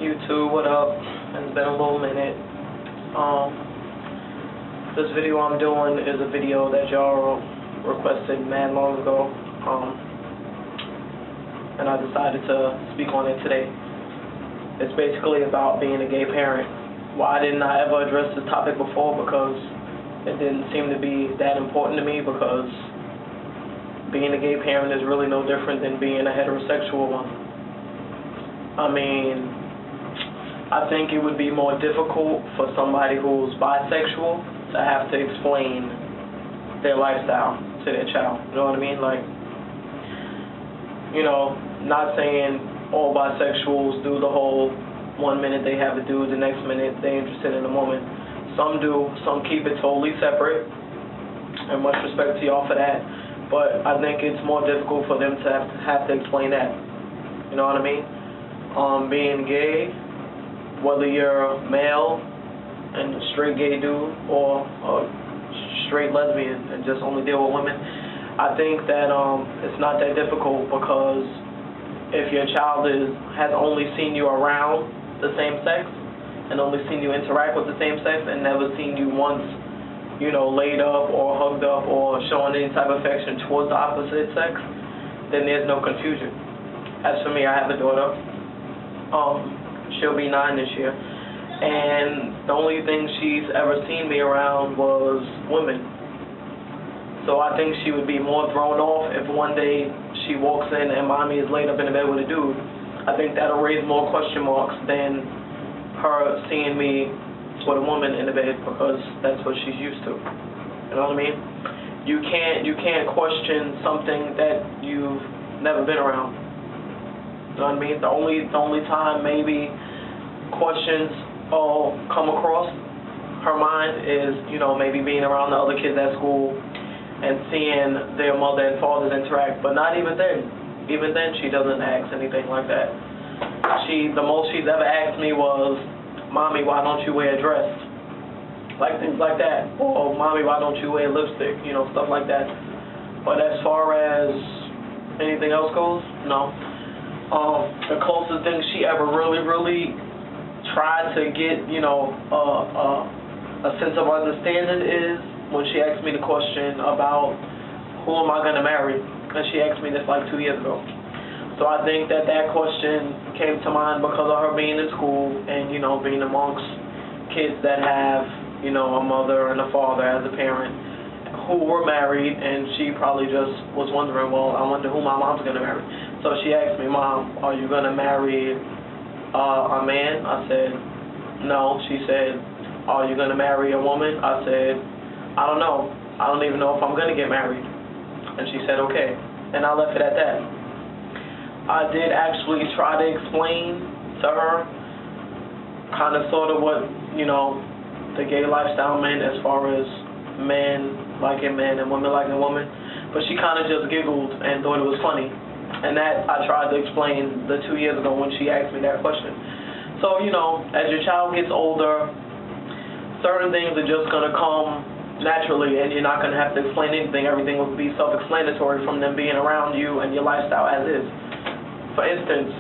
YouTube, what up? It's been a little minute. This video I'm doing is a video that y'all requested mad long ago, and I decided to speak on it today. It's basically about being a gay parent. Why didn't I ever address this topic before? Because it didn't seem to be that important to me, because being a gay parent is really no different than being a heterosexual one. I mean, I think it would be more difficult for somebody who's bisexual to have to explain their lifestyle to their child. You know what I mean? Like, you know, not saying all bisexuals do the whole 1 minute they have a dude, the next minute they're interested in a woman. Some do, some keep it totally separate, and much respect to y'all for that. But I think it's more difficult for them to have to explain that. You know what I mean? Being gay, whether you're male and a straight gay dude or a straight lesbian and just only deal with women, I think that it's not that difficult, because if your child has only seen you around the same sex and only seen you interact with the same sex and never seen you once, you know, laid up or hugged up or showing any type of affection towards the opposite sex, then there's no confusion. As for me, I have a daughter. She'll be 9 this year, and the only thing she's ever seen me around was women. So I think she would be more thrown off if one day she walks in and mommy is laid up in the bed with a dude. I think that'll raise more question marks than her seeing me with a woman in the bed, because that's what she's used to. You know what I mean? You can't question something that you've never been around. You know what I mean? The only time maybe questions come across her mind is, you know, maybe being around the other kids at school and seeing their mother and fathers interact. But not even then. Even then, she doesn't ask anything like that. The most she's ever asked me was, "Mommy, why don't you wear a dress?" Like things like that. Or, "Mommy, why don't you wear lipstick?" You know, stuff like that. But as far as anything else goes, no. The closest thing she ever really tried to get, you know, a sense of understanding is when she asked me the question about who am I going to marry, and she asked me this like 2 years ago. So I think that question came to mind because of her being in school and, you know, being amongst kids that have, you know, a mother and a father as a parent who were married, and she probably just was wondering, well, I wonder who my mom's going to marry. So she asked me, "Mom, are you going to marry a man?" I said, "No." She said, "Are you going to marry a woman?" I said, "I don't know. I don't even know if I'm going to get married." And she said, "Okay." And I left it at that. I did actually try to explain to her kind of sort of what, you know, the gay lifestyle meant, as far as men liking men and women liking women. But she kind of just giggled and thought it was funny. And that I tried to explain 2 years ago when she asked me that question. So, you know, as your child gets older, certain things are just going to come naturally, and you're not going to have to explain anything. Everything will be self-explanatory from them being around you and your lifestyle as is. For instance,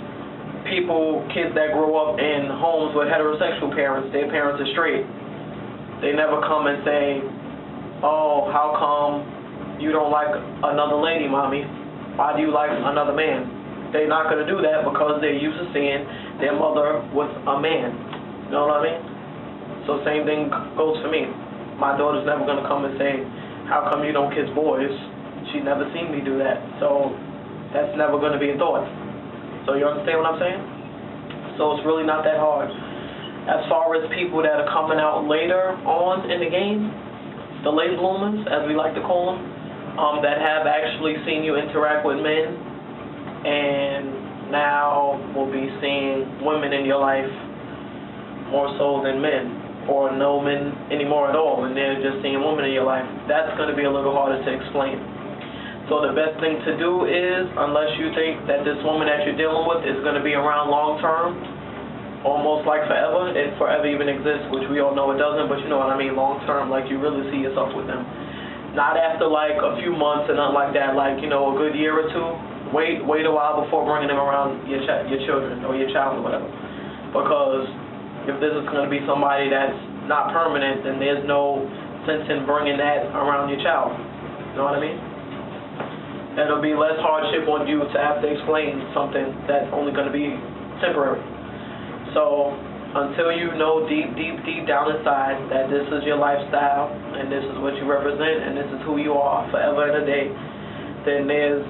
kids that grow up in homes with heterosexual parents, their parents are straight. They never come and say, "Oh, how come you don't like another lady, Mommy? Why do you like another man?" They're not going to do that because they're used to seeing their mother with a man. You know what I mean? So same thing goes for me. My daughter's never going to come and say, "How come you don't kiss boys?" She's never seen me do that. So that's never going to be a thought. So you understand what I'm saying? So it's really not that hard. As far as people that are coming out later on in the game, the late bloomers, as we like to call them, that have actually seen you interact with men and now will be seeing women in your life more so than men, or no men anymore at all, and they're just seeing women in your life. That's going to be a little harder to explain. So the best thing to do is, unless you think that this woman that you're dealing with is going to be around long term, almost like forever, if forever even exists, which we all know it doesn't, but you know what I mean, long term, like you really see yourself with them. Not after like a few months and nothing like that, like, you know, a good year or two. Wait a while before bringing them around your children or your child or whatever. because if this is going to be somebody that's not permanent, then there's no sense in bringing that around your child. You know what I mean? It'll be less hardship on you to have to explain something that's only going to be temporary. So until you know deep down inside that this is your lifestyle and this is what you represent and this is who you are forever and a day, then there's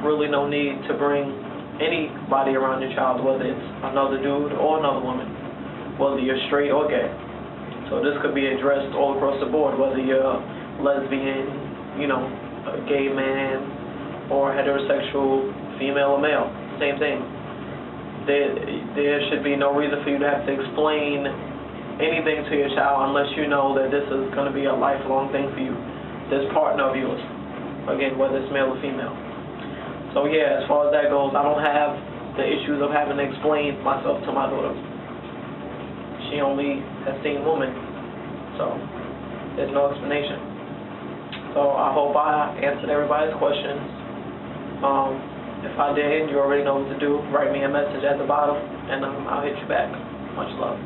really no need to bring anybody around your child, whether it's another dude or another woman, whether you're straight or gay. So this could be addressed all across the board, whether you're lesbian, you know, a gay man, or heterosexual, female or male, same thing. There should be no reason for you to have to explain anything to your child unless you know that this is going to be a lifelong thing for you, this partner of yours, again, whether it's male or female. So yeah, as far as that goes, I don't have the issues of having to explain myself to my daughter. She only has seen women, so there's no explanation. So I hope I answered everybody's questions. If I did, you already know what to do. Write me a message at the bottom, and I'll hit you back. Much love.